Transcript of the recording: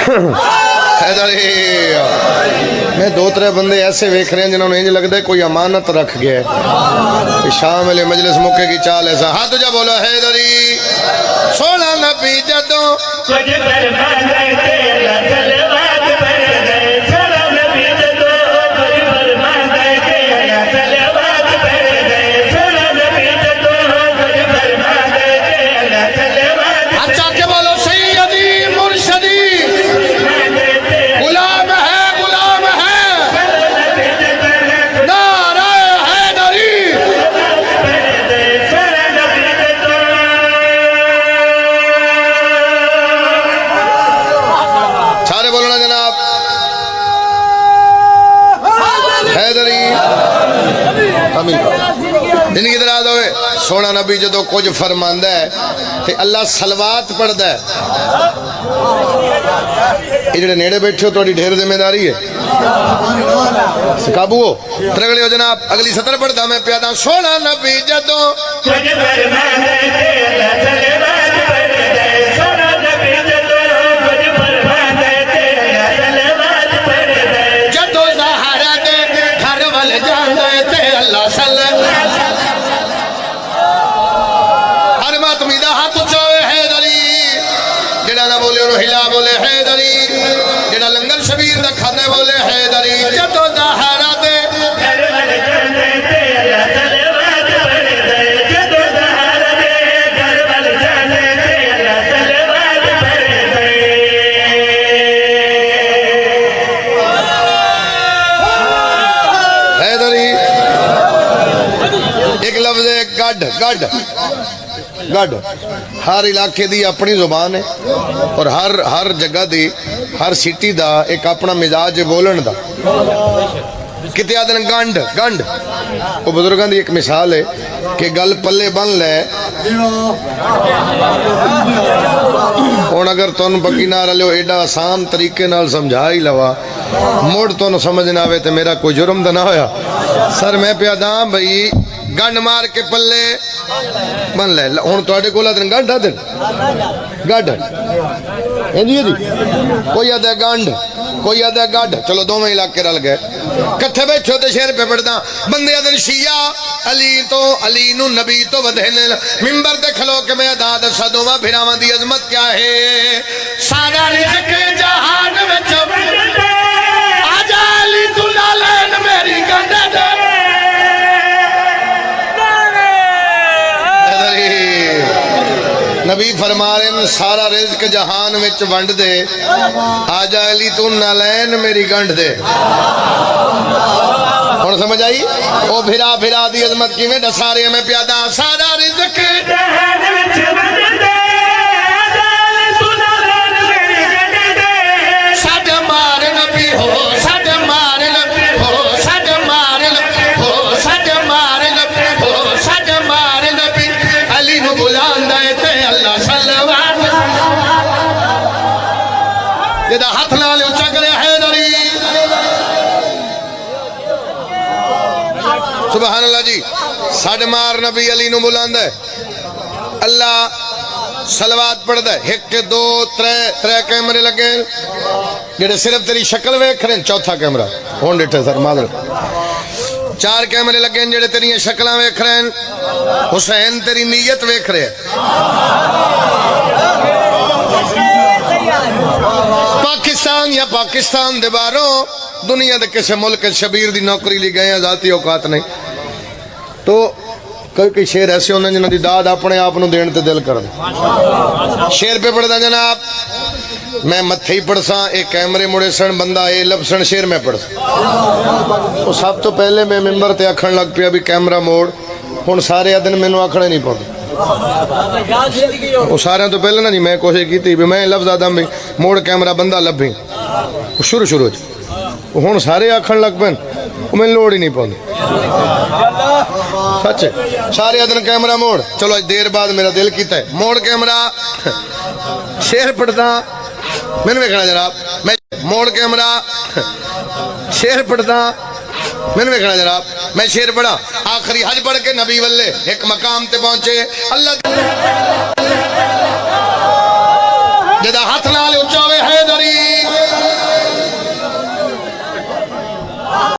हैदरी मैं दो त्रै बंदे ऐसे वेख रहे हैं जिन्होंने इंज लगता है कोई अमानत रख गया है। शाम वाले मजलिस मौके की चाल ऐसा हाथ जा बोलो हैदरी सोना नबी जदों जिंदगी दराज होवे। सोना नबी जो कुछ फरमांदा है ते अल्लाह सलवात पढ़दा है। ये जेड़े नेड़े बैठे हो थोड़ी ढेर जिम्मेदारी है, काबू हो तरगड़े हो जनाब। अगली सतर पढ़दा मैं प्यादा सोना नबी जदों हिला बोले हैदरी जेड़ा लंगर शबीर दा खाने बोले हैदरी जदों ज़हरा दे घर वाल जांदे ते अल्लाह सलवात पढ़दे जदों ज़हरा दे घर वाल जांदे ते अल्लाह सलवात पढ़दे। हैदरी एक लफ्ज़ है गड गड गड। हर इलाके की अपनी जुबान है और हर जगह की हर सिटी का एक अपना मिजाज है बोलन का। किते आदन गंढ गंढ वो बुजुर्गों की एक मिसाल है कि गल पल्ले बन लै हुण अगर तुम पक्की ना रलो एडा आसान तरीके नाल समझा ही लवा मुड़ तुम समझ ना आवे तो मेरा कोई जुर्म तो ना होया। सर मैं पिया दा बई गंढ मार के पल्ले बन लै हुण तुहाडे कोल आदन गंढ आदन गढ़ जी कोई आदा गंढ कोई आदा गढ़। चलो दोवें इलाके रल गए कट्ठे बैठो तो शेर पे पढ़दा बंदे आदन शिया अली तो अली नू नबी तो वधे ने मिंबर ते खलो के मैं अदा दसा दोवां फिरावां दी अजमत क्या है। सारा रिज़्क जहान विच आजा अली तू नालैन मेरी गंढ दे। नबी फरमा रहे सारा रिज़्क जहान विच वंड दे आजा अली तू नालैन मेरी गंढ दे। हुण समझ आई ओ फिरा फिरा दी अजमत किवें दसा रहे मैं प्यादा सारा रिज़्क जहान विच वंड दे आजा अली तू नालैन मेरी गंढ दे। सद मार नबी हो सद मार नबी हो सद मार नबी हो सद मार नबी हो सद मार नबी अली नू बुलांदा है ते अल्लाह सलवात जेदा हाथ नाल उच्चा करे हैदरी सुभान अल्लाह जी। सड मार नबी अली नू बुलांदा है अल्लाह सलवात पढ़दा है। एक दो त्रै त्रै कैमरे लगे जेडे सिर्फ तेरी शक्ल वेख रहे। चौथा कैमरा हुण डिठे सर मादर चार कैमरे लगे जेडे तेरी शक्लां वेख रहे हैं। हुसैन तेरी नीयत वेख रहे। पाकिस्तान या पाकिस्तान दे बाहरों दुनिया के किसी मुल्क शबीर की नौकरी ली गए जाती औकात नहीं तो कई शेर ऐसे होने जिन्हों की दाद अपने आप को देने दिल कर दे। शेर पे पढ़दा जनाब मैं मत्थे ही पढ़सा एक कैमरे मुड़े सन बंदा ये लभसन शेर मैं पढ़ तो सब तो पहले मैं मिंबर ते आखन लग पिया भी कैमरा मोड़ हुण सारे दिन मैनू आखने नहीं पौंदे। वो सारे तो पहले ना जी मैं कोशिश की भी मैं लफ्ज़ आदा भी मोड़ कैमरा बंदा लभी शुरू शुरू हुण सारे आखन लग पैन मैंने लोड़ ही नहीं पौंदी। सच सारे दिन कैमरा मोड़ चलो अज देर बाद मेरा दिल किया है मोड़ कैमरा शेर पढ़दा मैंने वेखना जनाब मैं मोड़ कैमरा शेर पढ़दा मैंने वेखना जनाब मैं शेर पढ़ा आखिरी हज पढ़ के नबी वल्ले एक मकाम ते पहुंचे अल्लाह जेदा हाथ नाल उच्चा होवे हैदरी